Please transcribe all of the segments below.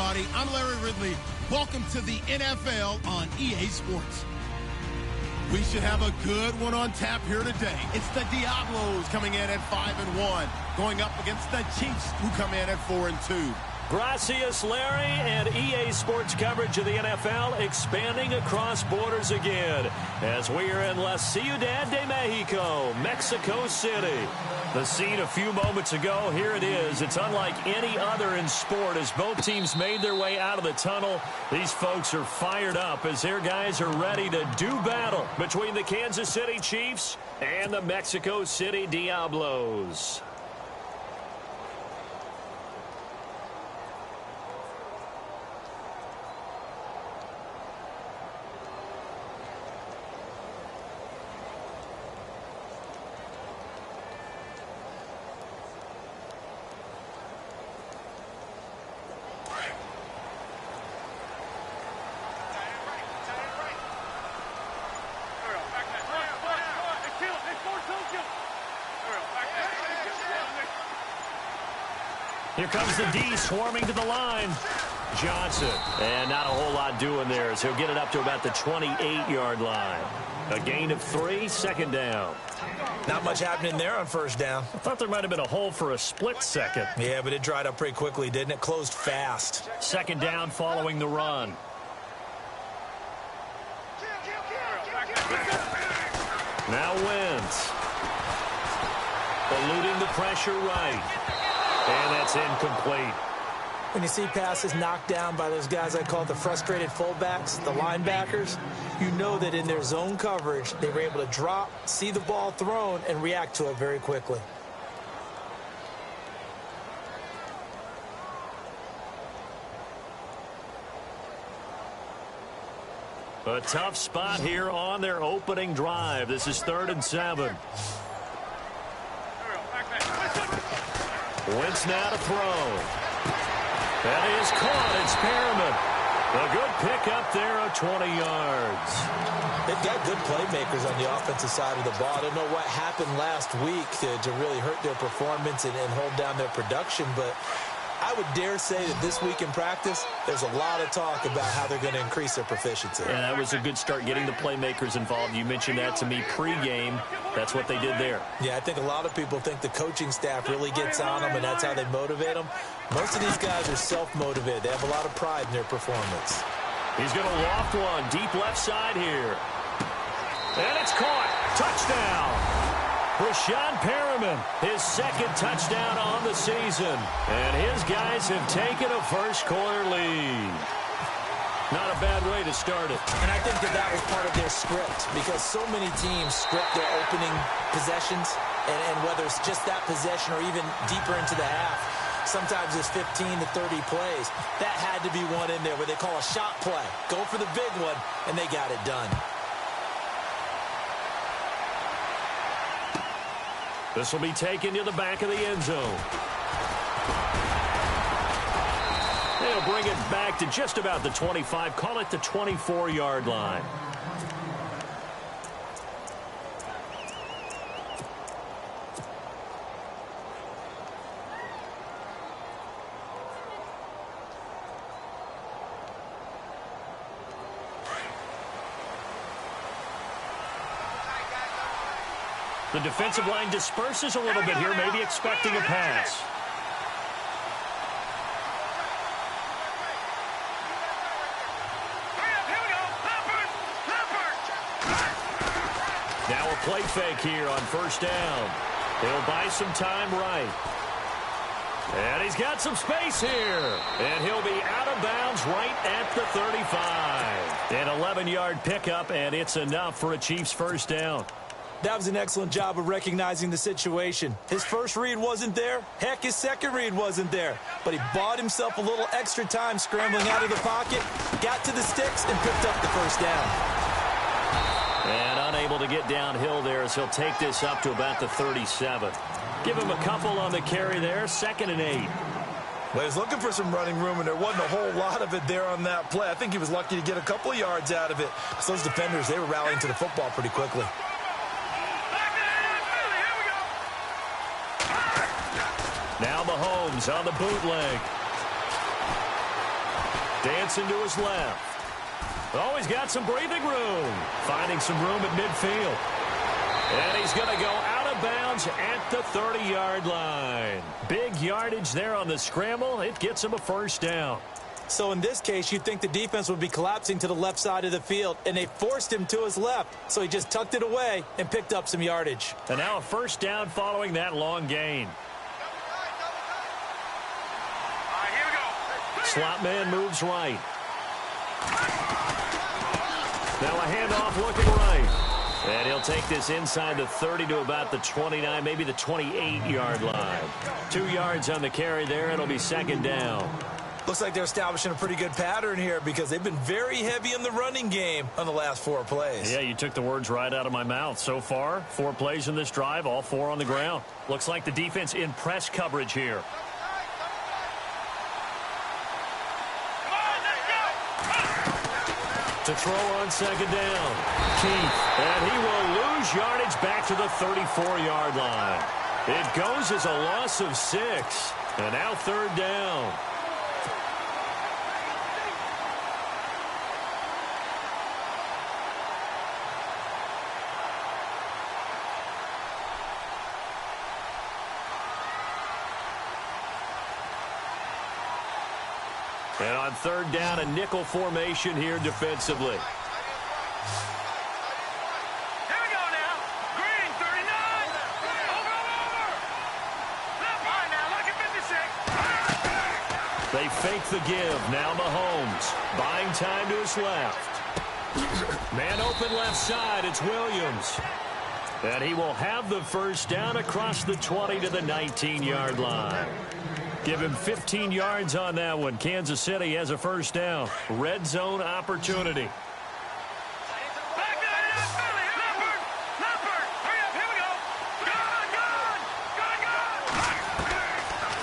everybody. I'm Larry Ridley. Welcome to the NFL on EA Sports. We should have a good one on tap here today. It's the Diablos coming in at 5-1, going up against the Chiefs, who come in at 4-2. Gracias, Larry, and EA Sports coverage of the NFL expanding across borders again as we are in La Ciudad de Mexico, Mexico City. The scene a few moments ago, here it is. It's unlike any other in sport as both teams made their way out of the tunnel. These folks are fired up as their guys are ready to do battle between the Kansas City Chiefs and the Mexico City Diablos. Here comes the D swarming to the line. Johnson. And not a whole lot doing there as he'll get it up to about the 28-yard line. A gain of 3, second down. Not much happening there on first down. I thought there might have been a hole for a split second. Yeah, but it dried up pretty quickly, didn't it? Closed fast. Second down following the run. Now Wentz. Eluding the pressure right. And that's incomplete. When you see passes knocked down by those guys I call the frustrated fullbacks, the linebackers, you know that in their zone coverage, they were able to drop, see the ball thrown, and react to it very quickly. A tough spot here on their opening drive. This is 3rd and 7. Wentz now to throw. That is caught. It's Perriman. A good pickup there of 20 yards. They've got good playmakers on the offensive side of the ball. I don't know what happened last week to really hurt their performance and hold down their production, but I would dare say that this week in practice, there's a lot of talk about how they're going to increase their proficiency. Yeah, that was a good start getting the playmakers involved. You mentioned that to me pregame. That's what they did there. Yeah, I think a lot of people think the coaching staff really gets on them, and that's how they motivate them. Most of these guys are self-motivated. They have a lot of pride in their performance. He's going to loft one deep left side here. And it's caught. Touchdown. Rashawn Perriman, his second touchdown on the season. And his guys have taken a first-quarter lead. Not a bad way to start it. And I think that was part of their script because so many teams script their opening possessions, and whether it's just that possession or even deeper into the half, sometimes it's 15 to 30 plays. That had to be one in there where they call a shot play. Go for the big one, and they got it done. This will be taken to the back of the end zone. They'll bring it back to just about the 25. Call it the 24-yard line. The defensive line disperses a little bit here, maybe expecting a pass. Now a play fake here on first down. He'll buy some time right. And he's got some space here. And he'll be out of bounds right at the 35. An 11-yard pickup, and it's enough for a Chiefs first down. That was an excellent job of recognizing the situation. His first read wasn't there. Heck, his second read wasn't there. But he bought himself a little extra time scrambling out of the pocket, got to the sticks, and picked up the first down. And unable to get downhill there as he'll take this up to about the 37. Give him a couple on the carry there, 2nd and 8. Well, he was looking for some running room, and there wasn't a whole lot of it there on that play. I think he was lucky to get a couple of yards out of it. So those defenders, they were rallying to the football pretty quickly. Now Mahomes on the bootleg. Dancing to his left. Oh, he's got some breathing room. Finding some room at midfield. And he's going to go out of bounds at the 30-yard line. Big yardage there on the scramble. It gets him a first down. So in this case, you'd think the defense would be collapsing to the left side of the field, and they forced him to his left. So he just tucked it away and picked up some yardage. And now a first down following that long gain. Slot man moves right. Now a handoff looking right. And he'll take this inside the 30 to about the 29, maybe the 28-yard line. 2 yards on the carry there. It'll be second down. Looks like they're establishing a pretty good pattern here because they've been very heavy in the running game on the last 4 plays. Yeah, you took the words right out of my mouth. So far, 4 plays in this drive, all 4 on the ground. Looks like the defense in press coverage here. To throw on second down. Keith. And he will lose yardage back to the 34-yard line. It goes as a loss of 6. And now third down. And on third down, a nickel formation here defensively. Here we go now. Green, 39. Over. Left line now, look at 56. They fake the give. Now Mahomes buying time to his left. Man open left side. It's Williams. And he will have the first down across the 20 to the 19-yard line. Give him 15 yards on that one. Kansas City has a first down. Red zone opportunity.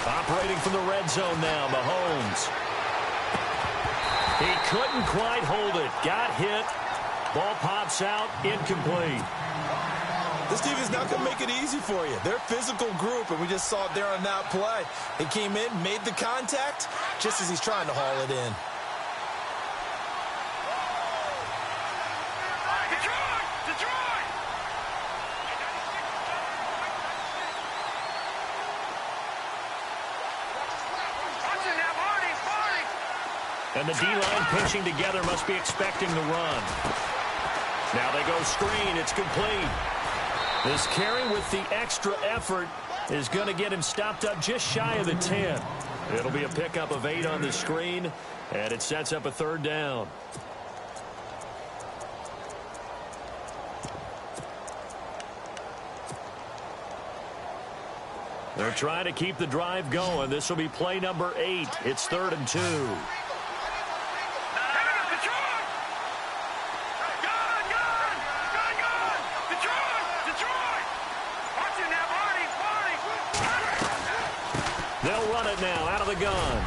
Operating from the red zone now, Mahomes. He couldn't quite hold it. Got hit. Ball pops out. Incomplete. This team is not going to make it easy for you. They're a physical group, and we just saw it there on that play. He came in, made the contact, just as he's trying to haul it in. Detroit! And the D-line pinching together must be expecting the run. Now they go screen. It's complete. This carry with the extra effort is going to get him stopped up just shy of the 10. It'll be a pickup of 8 on the screen, and it sets up a third down. They're trying to keep the drive going. This will be play number 8. It's 3rd and 2. They'll run it now out of the gun.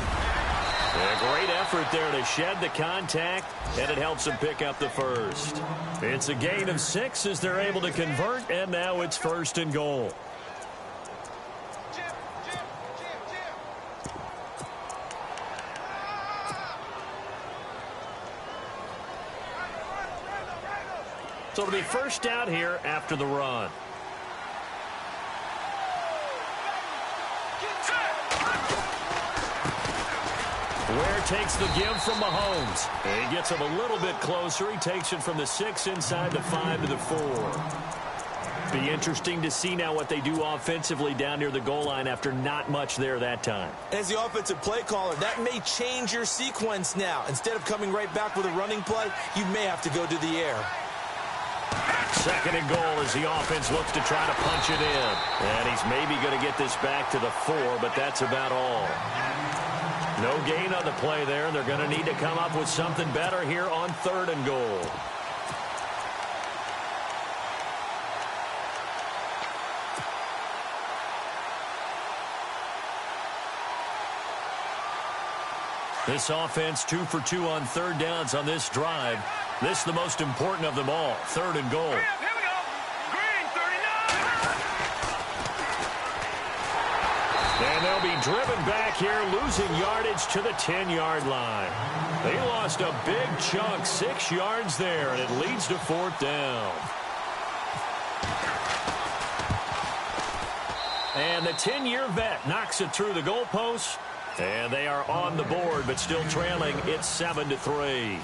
A great effort there to shed the contact, and it helps them pick up the first. It's a gain of 6 as they're able to convert, and now it's 1st and goal. So it'll be first down here after the run. Ware takes the give from Mahomes. And he gets him a little bit closer. He takes it from the 6 inside the 5 to the 4. Be interesting to see now what they do offensively down near the goal line after not much there that time. As the offensive play caller, that may change your sequence now. Instead of coming right back with a running play, you may have to go to the air. 2nd and goal as the offense looks to try to punch it in. And he's maybe going to get this back to the 4, but that's about all. No gain on the play there. They're going to need to come up with something better here on 3rd and goal. This offense 2 for 2 on 3rd downs on this drive. This is the most important of them all. 3rd and goal. And they'll be driven back here, losing yardage to the 10-yard line. He lost a big chunk, 6 yards there, and it leads to 4th down. And the 10-year vet knocks it through the goalpost, and they are on the board, but still trailing. It's 7-3.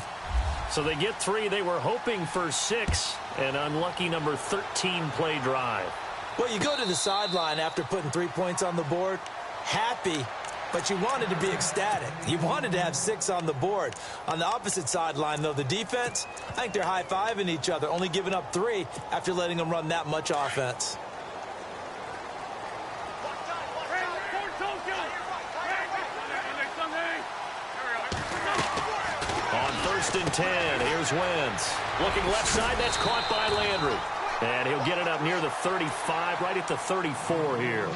So they get 3. They were hoping for 6, an unlucky number 13 play drive. Well, you go to the sideline after putting 3 points on the board, happy, but you wanted to be ecstatic. You wanted to have 6 on the board. On the opposite sideline, though, the defense, I think they're high-fiving each other, only giving up 3 after letting them run that much offense. On 1st and 10, here's Wentz. Looking left side, that's caught by Landry. And he'll get it up near the 35, right at the 34 here.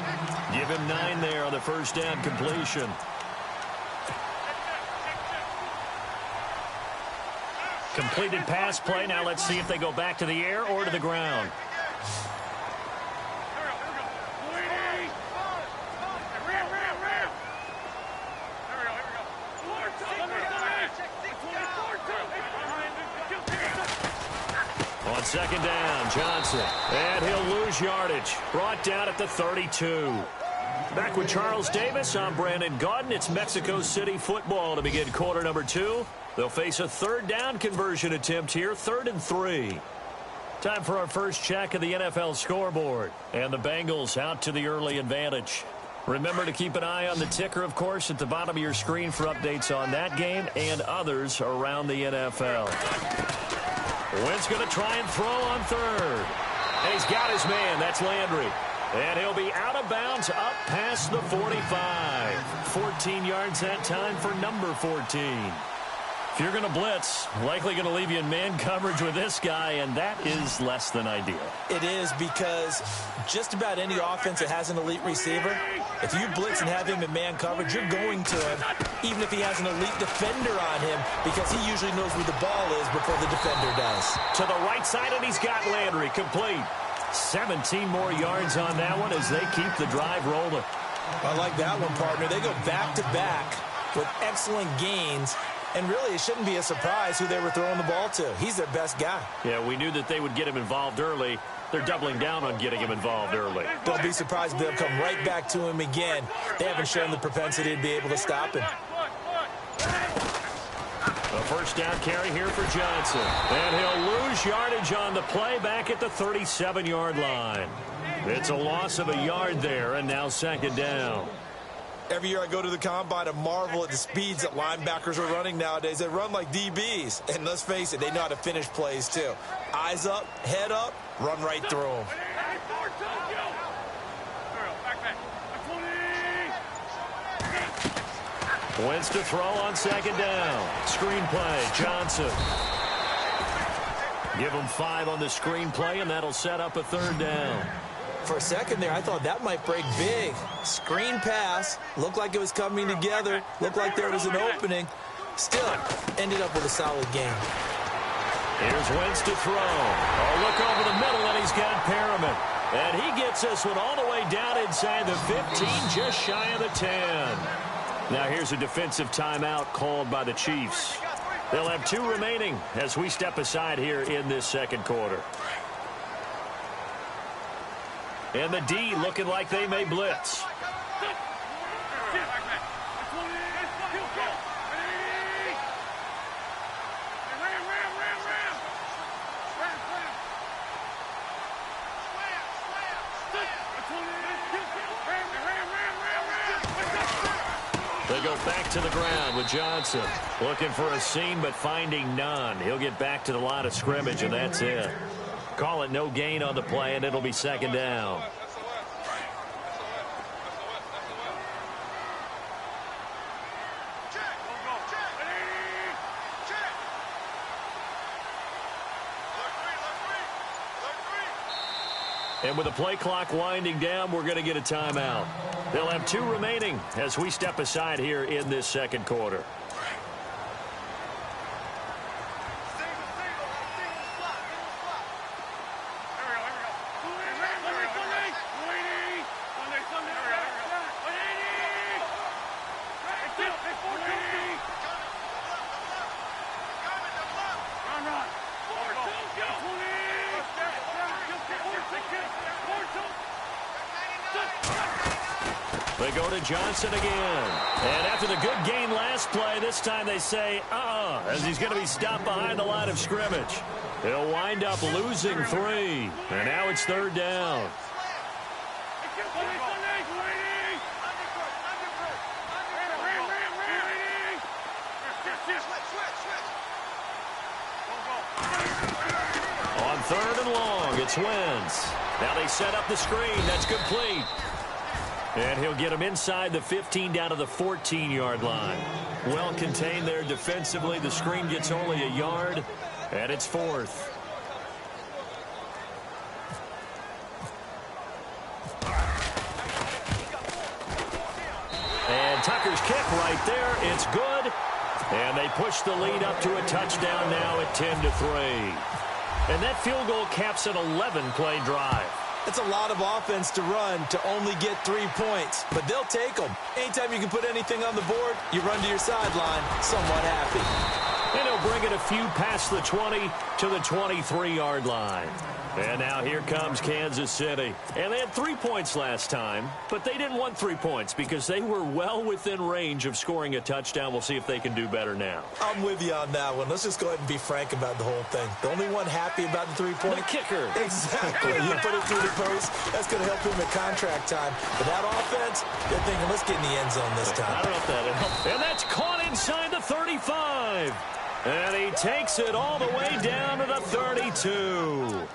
Give him 9 there on the first down completion. Completed pass play. Now let's see if they go back to the air or to the ground. On 2nd down, Johnson. And he'll lose yardage. Brought down at the 32. Back with Charles Davis, I'm Brandon Gaudin. It's Mexico City football to begin quarter number 2. They'll face a 3rd down conversion attempt here, 3rd and 3. Time for our first check of the NFL scoreboard. And the Bengals out to the early advantage. Remember to keep an eye on the ticker, of course, at the bottom of your screen for updates on that game and others around the NFL. Wentz going to try and throw on 3rd. And he's got his man. That's Landry. And he'll be out of bounds up past the 45. 14 yards that time for number 14. If you're going to blitz, likely going to leave you in man coverage with this guy, and that is less than ideal. It is, because just about any offense that has an elite receiver, if you blitz and have him in man coverage, you're going to him, even if he has an elite defender on him, because he usually knows where the ball is before the defender does. To the right side, and he's got Landry complete. 17 more yards on that one as they keep the drive rolling. I like that one, partner. They go back-to-back with excellent gains. And really, it shouldn't be a surprise who they were throwing the ball to. He's their best guy. Yeah, we knew that they would get him involved early. They're doubling down on getting him involved early. Don't be surprised if they'll come right back to him again. They haven't shown the propensity to be able to stop him. A first down carry here for Johnson. And he'll lose yardage on the play back at the 37-yard line. It's a loss of a yard there, and now 2nd down. Every year I go to the combine and marvel at the speeds that linebackers are running nowadays. They run like DBs. And let's face it, they know how to finish plays too. Eyes up, head up, run right through them. Wentz to throw on 2nd down. Screen play, Johnson. Give him 5 on the screen play, and that'll set up a 3rd down. For a second there, I thought that might break big. Screen pass. Looked like it was coming together. Looked like there was an opening. Still, ended up with a solid game. Here's Wentz to throw. Oh, look over the middle, and he's got Perriman. And he gets this one all the way down inside the 15, just shy of the 10. Now here's a defensive timeout called by the Chiefs. They'll have 2 remaining as we step aside here in this 2nd quarter. And the D looking like they may blitz. They go back to the ground with Johnson. Looking for a seam, but finding none. He'll get back to the line of scrimmage, and that's it. Call it no gain on the play, and it'll be 2nd down. And with the play clock winding down, we're going to get a timeout. They'll have 2 remaining as we step aside here in this 2nd quarter. They go to Johnson again. And after the good gain last play, this time they say, as he's going to be stopped behind the line of scrimmage. He'll wind up losing 3. And now it's 3rd down. On 3rd and long, it's Wentz. Now they set up the screen. That's complete. And he'll get him inside the 15 down to the 14-yard line. Well contained there defensively. The screen gets only a yard, and it's 4th. And Tucker's kick right there. It's good. And they push the lead up to a touchdown now at 10-3. And that field goal caps an 11-play drive. It's a lot of offense to run to only get 3 points, but they'll take them. Anytime you can put anything on the board, you run to your sideline somewhat happy. And he'll bring it a few past the 20 to the 23-yard line. And now here comes Kansas City. And they had 3 points last time, but they didn't want 3 points because they were well within range of scoring a touchdown. We'll see if they can do better now. I'm with you on that one. Let's just go ahead and be frank about the whole thing. The only one happy about the 3-point? The kicker. Exactly. You put it through the post. That's going to help him at contract time. But that offense, they're thinking, let's get in the end zone this time. I don't know if that helps. And that's caught inside the 35. And he takes it all the way down to the 32.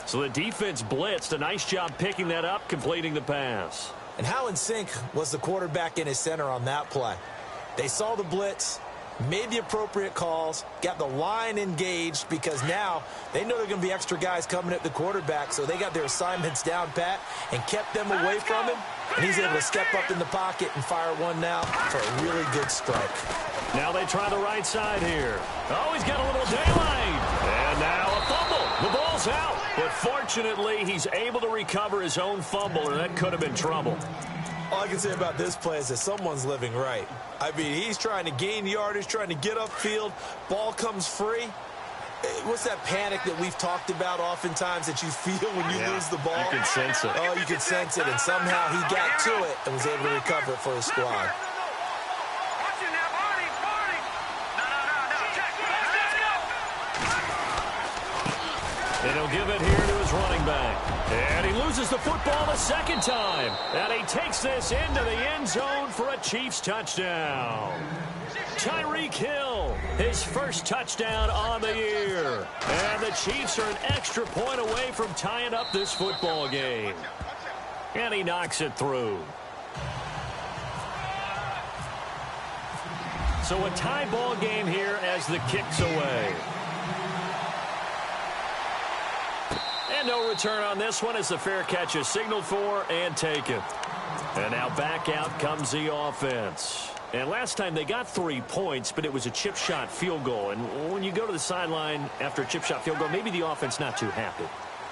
So the defense blitzed. A nice job picking that up, completing the pass. And how in sync was the quarterback in his center on that play? They saw the blitz, made the appropriate calls, got the line engaged because now they know there are going to be extra guys coming at the quarterback, so they got their assignments down pat and kept them away from him. And he's able to step up in the pocket and fire one now for a really good strike. Now they try the right side here. Oh, he's got a little daylight. And now a fumble. The ball's out. But fortunately, he's able to recover his own fumble, and that could have been trouble. All I can say about this play is that someone's living right. I mean, he's trying to gain yardage, trying to get upfield. Ball comes free. What's that panic that we've talked about oftentimes that you feel when you lose the ball? You can sense it. Oh, you can sense it. And somehow he got to it and was able to recover it for his squad. And he'll give it here to his running back. And he loses the football a second time. And he takes this into the end zone for a Chiefs touchdown. Tyreek Hill, his first touchdown on the year. And the Chiefs are an extra point away from tying up this football game. And he knocks it through. So a tie ball game here as the kick's away. And no return on this one as the fair catch is signaled for and taken. And now back out comes the offense. And last time they got 3 points, but it was a chip shot field goal. And when you go to the sideline after a chip shot field goal, maybe the offense not too happy.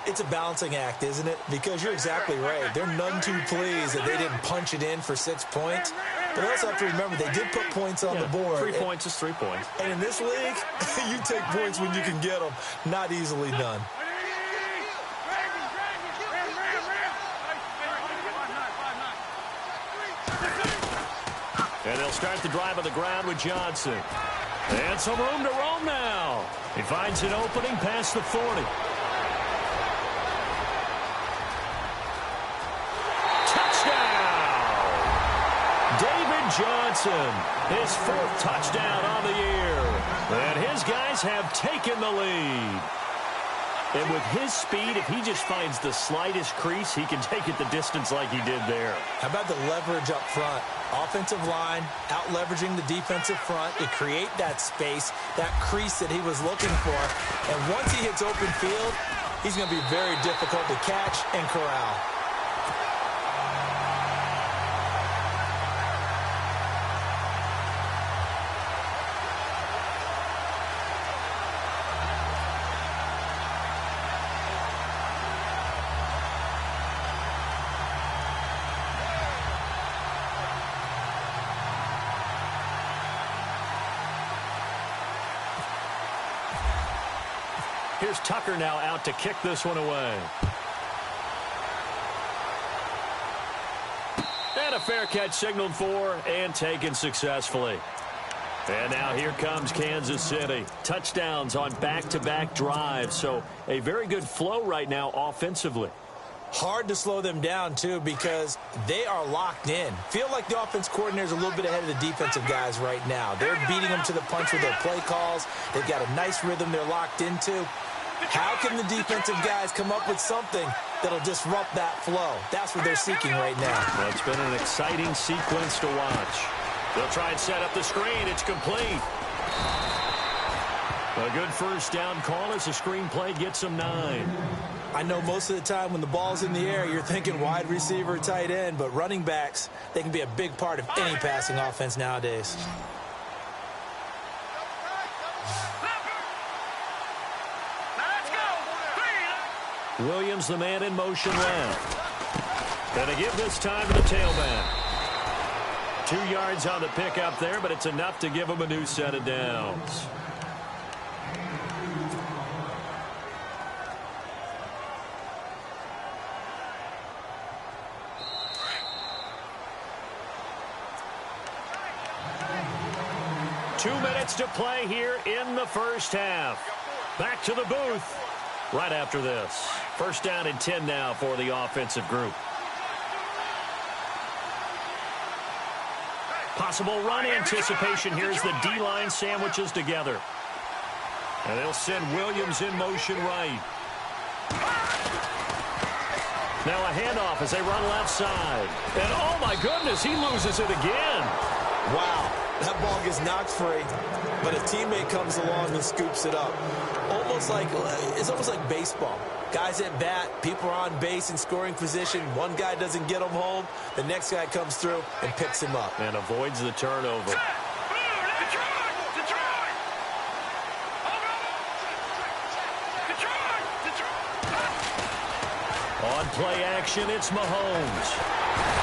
It's a balancing act, isn't it? Because you're exactly right. They're none too pleased that they didn't punch it in for 6 points. But also have to remember, they did put points on the board. 3 points is 3 points. And in this league, you take points when you can get them. Not easily done. And they'll start the drive on the ground with Johnson. And some room to roam now. He finds an opening past the 40. Touchdown! David Johnson, his 4th touchdown on the year. And his guys have taken the lead. And with his speed, if he just finds the slightest crease, he can take it the distance like he did there. How about the leverage up front? Offensive line out-leveraging the defensive front to create that space, that crease that he was looking for. And once he hits open field, he's going to be very difficult to catch and corral. Here's Tucker now out to kick this one away. fair catch signaled for and taken successfully. And now here comes Kansas City. Touchdowns on back-to-back drives. So a very good flow right now offensively. Hard to slow them down, too, because they are locked in. Feel like the offense coordinator is a little bit ahead of the defensive guys right now. They're beating them to the punch with their play calls. They've got a nice rhythm they're locked into. How can the defensive guys come up with something that'll disrupt that flow? That's what they're seeking right now. Well, it's been an exciting sequence to watch. They'll try and set up the screen. It's complete. A good first down call as the screen play gets them 9. I know most of the time when the ball's in the air, you're thinking wide receiver, tight end, but running backs, they can be a big part of any passing offense nowadays. Williams, the man in motion left. Going to give this time to the tailback. 2 yards on the pickup there, but it's enough to give him a new set of downs. Two minutes to play here in the first half. Back to the booth right after this. First down and 10 now for the offensive group. Possible run anticipation here as the D-line sandwiches together. And they'll send Williams in motion right. Now a handoff as they run left side. And oh my goodness, he loses it again. Wow, that ball gets knocked free, but a teammate comes along and scoops it up. It's almost like baseball. Guys at bat, people are on base in scoring position. One guy doesn't get him home. The next guy comes through and picks him up. And avoids the turnover. On play action, it's Mahomes.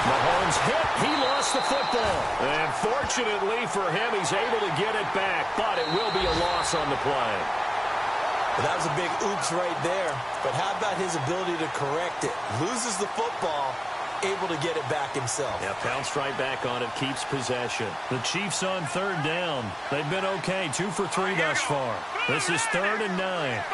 Mahomes hit. He lost the football. And fortunately for him, he's able to get it back. But it will be a loss on the play. Well, that was a big oops right there. But how about his ability to correct it? Loses the football, able to get it back himself. Yeah, pounced right back on it, keeps possession. The Chiefs on third down. They've been okay, 2 for 3 thus far. This is 3rd and 9.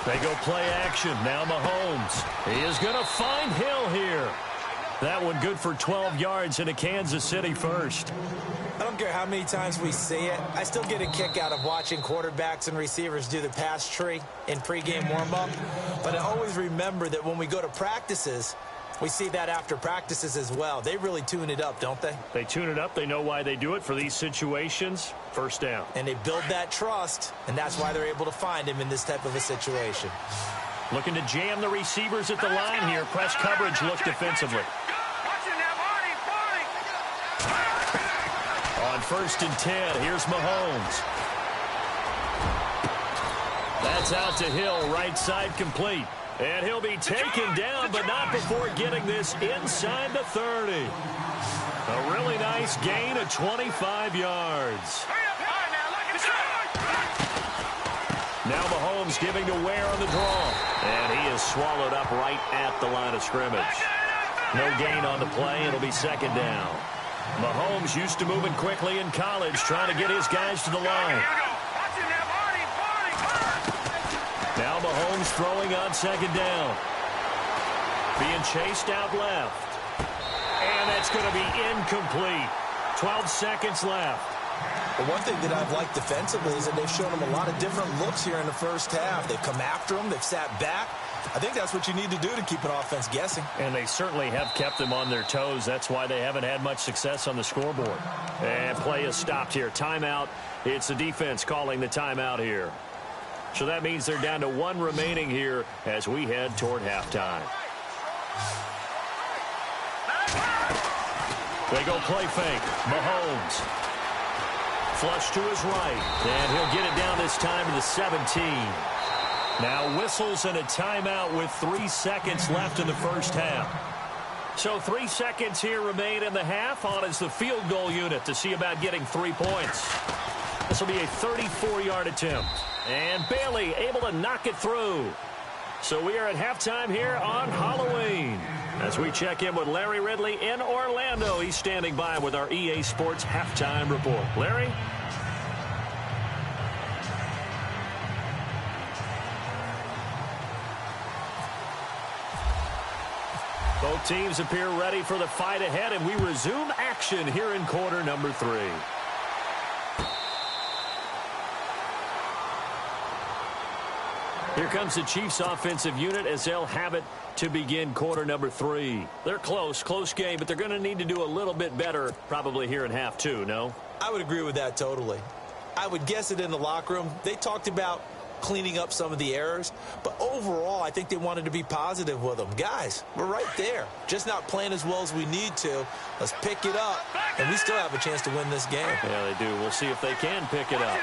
They go play action. Now Mahomes. He is going to find Hill here. That one good for 12 yards in a Kansas City first. I don't care how many times we see it. I still get a kick out of watching quarterbacks and receivers do the pass tree in pregame warm-up. But I always remember that when we go to practices, we see that after practices as well. They really tune it up, don't they? They tune it up. They know why they do it for these situations. First down. And they build that trust, and that's why they're able to find him in this type of a situation. Looking to jam the receivers at the line here. Press coverage look defensively. On 1st and 10, here's Mahomes. That's out to Hill, right side complete. And he'll be taken down, but not before getting this inside the 30. A really nice gain of 25 yards. Now Mahomes giving to Ware on the draw. And he is swallowed up right at the line of scrimmage. No gain on the play. It'll be 2nd down. Mahomes used to moving quickly in college, trying to get his guys to the line. Now Mahomes throwing on 2nd down. Being chased out left. And that's going to be incomplete. 12 seconds left. Well, one thing that I've liked defensively is that they've shown him a lot of different looks here in the first half. They've come after him. They've sat back. I think that's what you need to do to keep an offense guessing. And they certainly have kept them on their toes. That's why they haven't had much success on the scoreboard. And play is stopped here. Timeout. It's the defense calling the timeout here. So that means they're down to 1 remaining here as we head toward halftime. They go play fake. Mahomes. Flush to his right. And he'll get it down this time to the 17. Now whistles and a timeout with 3 seconds left in the first half. So 3 seconds here remain in the half. On is the field goal unit to see about getting 3 points. This will be a 34-yard attempt. And Bailey able to knock it through. So we are at halftime here on Halloween. As we check in with Larry Ridley in Orlando. He's standing by with our EA Sports halftime report. Larry? Both teams appear ready for the fight ahead, and we resume action here in quarter number 3. Here comes the Chiefs offensive unit as they'll have it to begin quarter number 3. They're close game, but they're going to need to do a little bit better probably here in half 2, no? I would agree with that totally. I would guess it in the locker room. They talked about cleaning up some of the errors, but overall I think they wanted to be positive with them. Guys, we're right there, just not playing as well as we need to. Let's pick it up, and we still have a chance to win this game. Yeah, they do. We'll see if they can pick it up.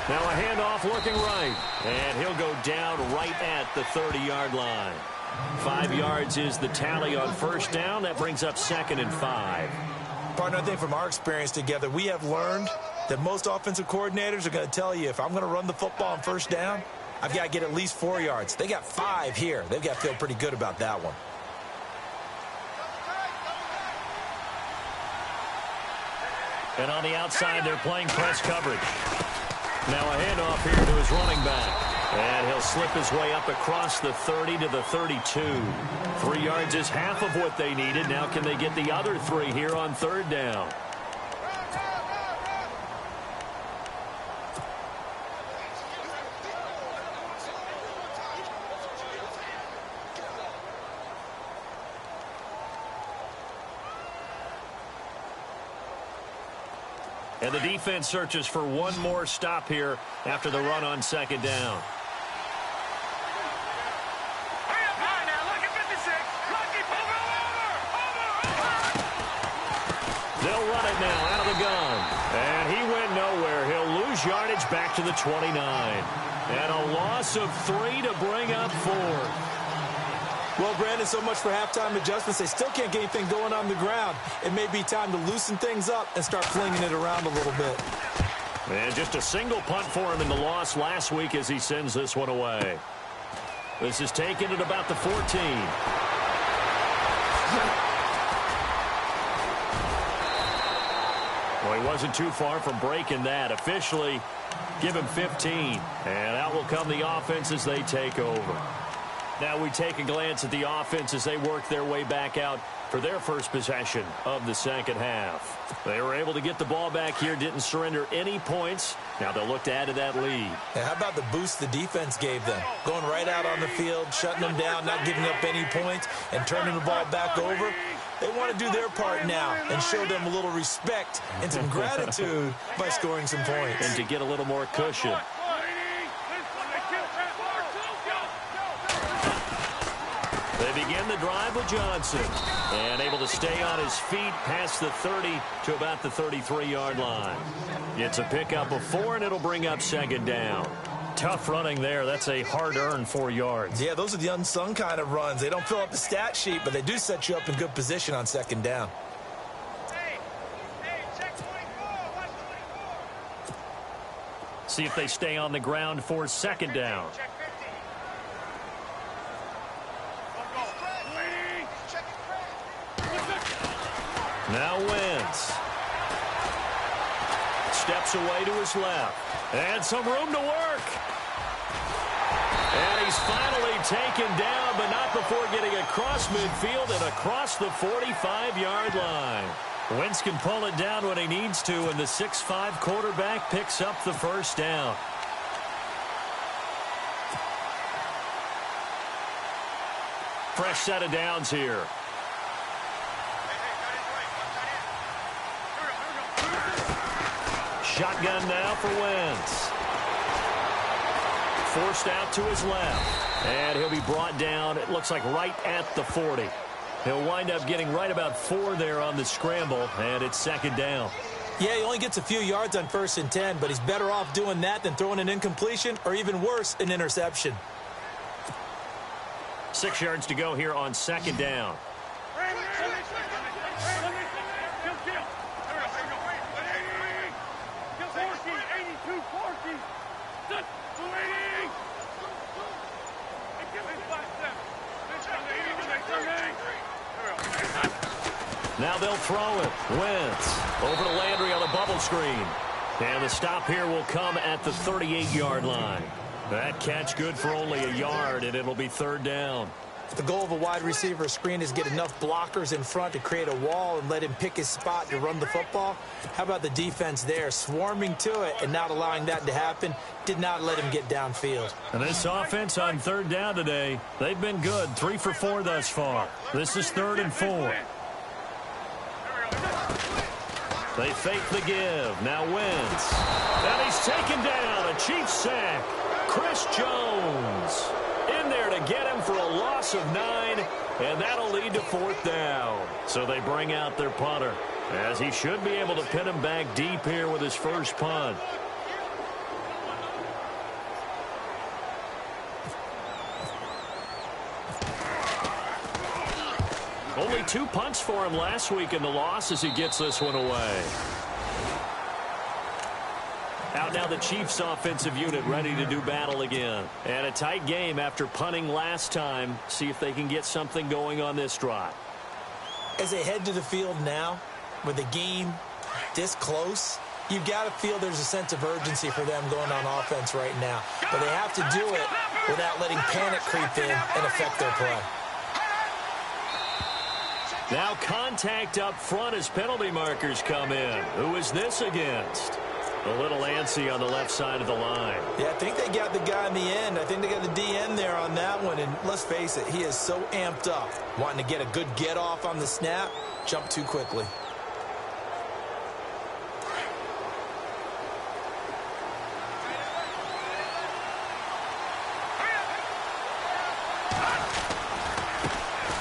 Now a handoff looking right, and he'll go down right at the 30-yard line. 5 yards is the tally on first down. That brings up 2nd and 5. Partner, I think from our experience together, we have learned that most offensive coordinators are going to tell you, if I'm going to run the football on first down, I've got to get at least 4 yards. They got 5 here. They've got to feel pretty good about that one. And on the outside, they're playing press coverage. Now a handoff here to his running back. And he'll slip his way up across the 30 to the 32. 3 yards is half of what they needed. Now can they get the other 3 here on third down? And the defense searches for one more stop here after the run on second down. They'll run it now out of the gun. And he went nowhere. He'll lose yardage back to the 29. And a loss of 3 to bring up 4. Well, Brandon, so much for halftime adjustments. They still can't get anything going on the ground. It may be time to loosen things up and start flinging it around a little bit. And just a single punt for him in the loss last week as he sends this one away. This is taken at about the 14. Well, he wasn't too far from breaking that. Officially, give him 15. And out will come the offense as they take over. Now we take a glance at the offense as they work their way back out for their first possession of the second half. They were able to get the ball back here, didn't surrender any points. Now they'll look to add to that lead. And how about the boost the defense gave them? Going right out on the field, shutting them down, not giving up any points, and turning the ball back over. They want to do their part now and show them a little respect and some gratitude by scoring some points. And to get a little more cushion. They begin the drive with Johnson. And able to stay on his feet past the 30 to about the 33-yard line. Gets a pickup of 4, and it'll bring up second down. Tough running there. That's a hard-earned 4 yards. Yeah, those are the unsung kind of runs. They don't fill up the stat sheet, but they do set you up in good position on second down. See if they stay on the ground for second down. Now Wentz. Steps away to his left. And some room to work. And he's finally taken down, but not before getting across midfield and across the 45-yard line. Wentz can pull it down when he needs to, and the 6'5" quarterback picks up the first down. Fresh set of downs here. Shotgun now for Wentz. Forced out to his left. And he'll be brought down, it looks like right at the 40. He'll wind up getting right about 4 there on the scramble, and it's second down. Yeah, he only gets a few yards on 1st and 10, but he's better off doing that than throwing an incompletion or even worse, an interception. 6 yards to go here on 2nd down. Now they'll throw it. Wentz over to Landry on the bubble screen. And the stop here will come at the 38-yard line. That catch good for only a yard, and it'll be 3rd down. The goal of a wide receiver screen is get enough blockers in front to create a wall and let him pick his spot to run the football. How about the defense there, swarming to it and not allowing that to happen? Did not let him get downfield. And this offense on 3rd down today, they've been good. 3 for 4 thus far. This is 3rd and 4. They fake the give. Now Wentz. And he's taken down. A Chiefs sack. Chris Jones in there to get him for a loss of 9, and that'll lead to 4th down. So they bring out their punter, as he should be able to pin him back deep here with his first punt. Only 2 punts for him last week in the loss as he gets this one away. Out now the Chiefs offensive unit ready to do battle again. And a tight game after punting last time. See if they can get something going on this drive. As they head to the field now, with the game this close, you've got to feel there's a sense of urgency for them going on offense right now. But they have to do it without letting panic creep in and affect their play. Now contact up front as penalty markers come in. Who is this against? A little antsy on the left side of the line. Yeah, I think they got the guy in the end. I think they got the DN there on that one. And let's face it, he is so amped up, wanting to get a good get off on the snap, jump too quickly.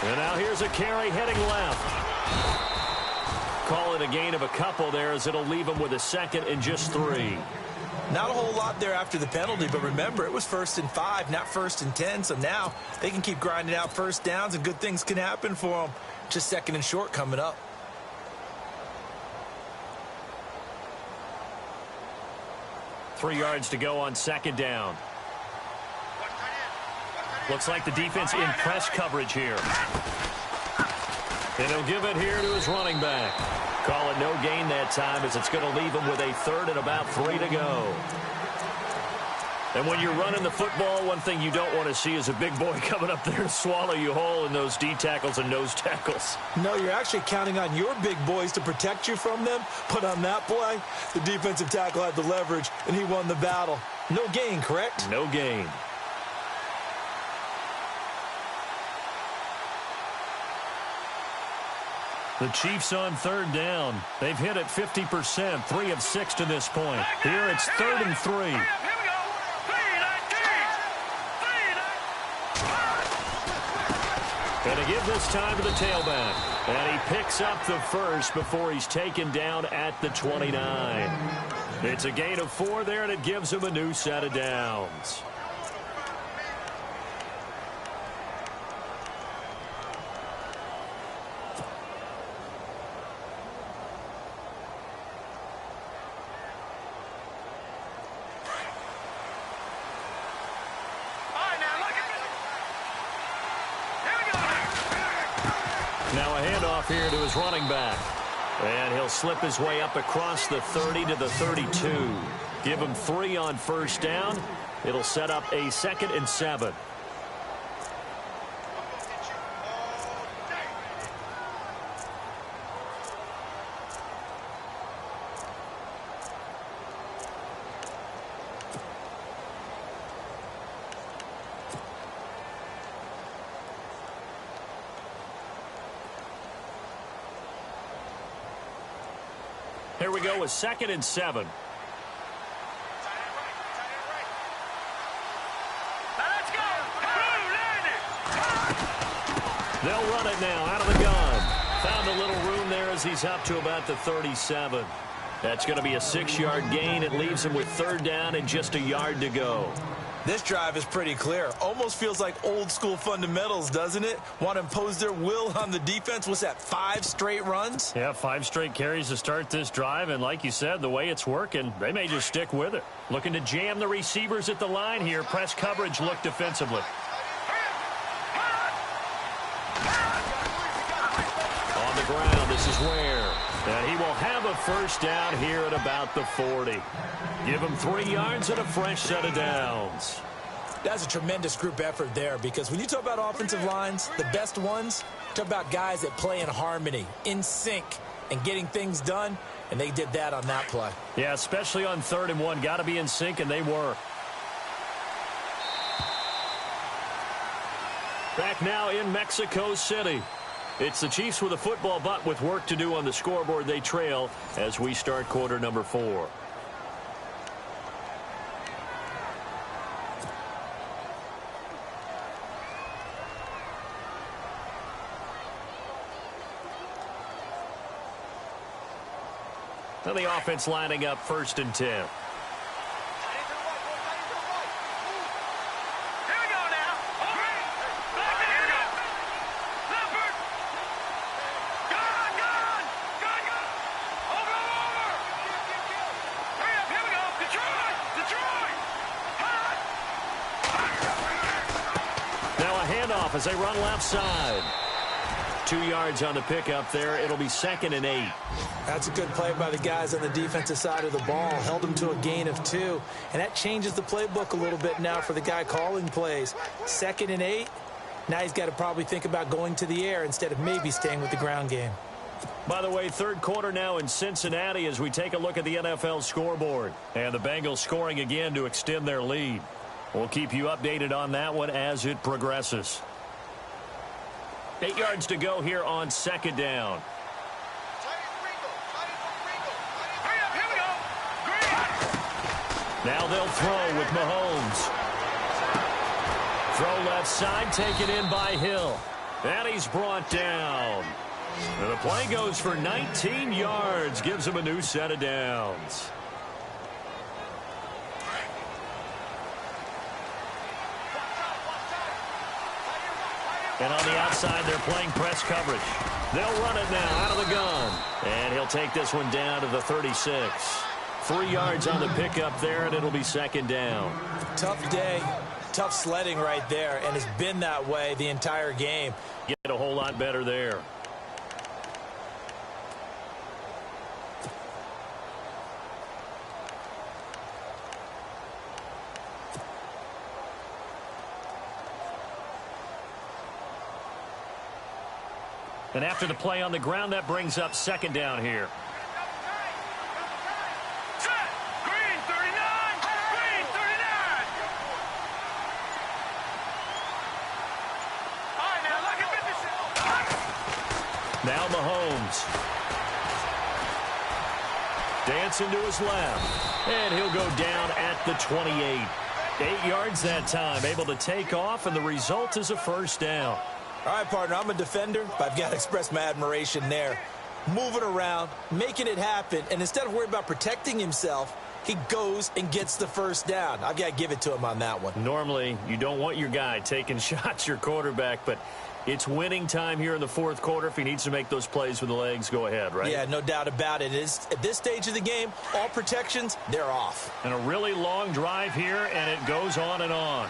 And now here's a carry heading left. Call it a gain of a couple there, as it'll leave him with a 2nd and just 3. Not a whole lot there after the penalty, but remember, it was 1st and 5, not 1st and 10, so now they can keep grinding out 1st downs and good things can happen for them. Just 2nd and short coming up. Three yards to go on 2nd down. Looks like the defense in press coverage here. And he'll give it here to his running back. Call it no gain that time, as it's going to leave him with a 3rd and about 3 to go. And when you're running the football, one thing you don't want to see is a big boy coming up there to swallow you whole in those D tackles and nose tackles. No, you're actually counting on your big boys to protect you from them. But on that play, the defensive tackle had the leverage, and he won the battle. No gain, correct? No gain. The Chiefs on 3rd down. They've hit it 50%, 3 of 6 to this point. Here it's 3rd and 3. And to give this time to the tailback. And he picks up the first before he's taken down at the 29. It's a gain of 4 there, and it gives him a new set of downs. Now a handoff here to his running back. And he'll slip his way up across the 30 to the 32. Give him 3 on 1st down. It'll set up a 2nd and 7. Here we go with 2nd and 7. Let's go! They'll run it now out of the gun. Found a little room there as he's up to about the 37. That's going to be a 6-yard gain. It leaves him with 3rd down and just a yard to go. This drive is pretty clear. Almost feels like old school fundamentals, doesn't it? Want to impose their will on the defense. What's that, 5 straight runs? Yeah, 5 straight carries to start this drive. And like you said, the way it's working, they may just stick with it. Looking to jam the receivers at the line here. Press coverage look defensively. On the ground, this is Ware. And he will have a 1st down here at about the 40. Give him 3 yards and a fresh set of downs. That's a tremendous group effort there, because when you talk about offensive lines, the best ones, talk about guys that play in harmony, in sync, and getting things done, and they did that on that play. Yeah, especially on 3rd and 1. Got to be in sync, and they were. Back now in Mexico City. It's the Chiefs with a football, but with work to do on the scoreboard. They trail as we start quarter number 4. And the offense lining up 1st and 10. As they run left side. 2 yards on the pickup there. It'll be 2nd and 8. That's a good play by the guys on the defensive side of the ball. Held them to a gain of 2. And that changes the playbook a little bit now for the guy calling plays. 2nd and 8. Now he's got to probably think about going to the air instead of maybe staying with the ground game. By the way, 3rd quarter now in Cincinnati as we take a look at the NFL scoreboard. And the Bengals scoring again to extend their lead. We'll keep you updated on that one as it progresses. 8 yards to go here on 2nd down. Now they'll throw with Mahomes. Throw left side, taken in by Hill. And he's brought down. And the play goes for 19 yards, gives him a new set of downs. And on the outside, they're playing press coverage. They'll run it now out of the gun. And he'll take this one down to the 36. 3 yards on the pickup there, and it'll be 2nd down. Tough day, tough sledding right there, and it's been that way the entire game. Get a whole lot better there. And after the play on the ground, that brings up 2nd down here. Green 39! Green 39! All right, now look at this. Now Mahomes. Dancing to his left. And he'll go down at the 28. 8 yards that time. Able to take off, and the result is a 1st down. All right, partner, I'm a defender, but I've got to express my admiration there. Moving around, making it happen, and instead of worrying about protecting himself, he goes and gets the 1st down. I've got to give it to him on that one. Normally, you don't want your guy taking shots, your quarterback, but it's winning time here in the 4th quarter. If he needs to make those plays with the legs, go ahead, right? Yeah, no doubt about it. At this stage of the game, all protections, they're off. And a really long drive here, and it goes on and on.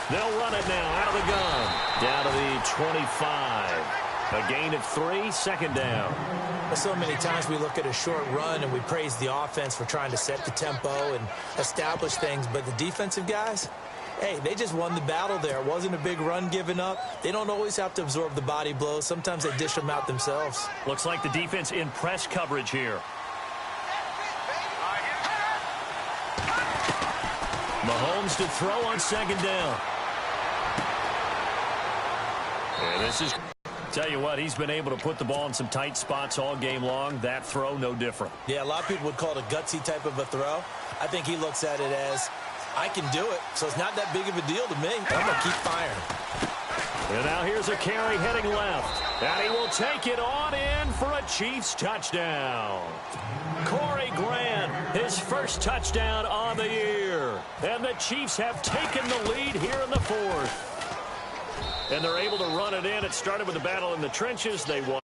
They'll run it now out of the gun. Down to the 25. A gain of 3, 2nd down. So many times we look at a short run and we praise the offense for trying to set the tempo and establish things. But the defensive guys, hey, they just won the battle there. It wasn't a big run given up. They don't always have to absorb the body blows. Sometimes they dish them out themselves. Looks like the defense in press coverage here. Mahomes to throw on 2nd down. And this is Tell you what, he's been able to put the ball in some tight spots all game long. That throw, no different. Yeah, a lot of people would call it a gutsy type of a throw. I think he looks at it as, I can do it, so it's not that big of a deal to me. I'm going to keep firing. And now here's a carry heading left. And he will take it on in for a Chiefs touchdown. Corey Grant, his first touchdown on the year. And the Chiefs have taken the lead here in the fourth. And they're able to run it in. It started with the battle in the trenches. They won.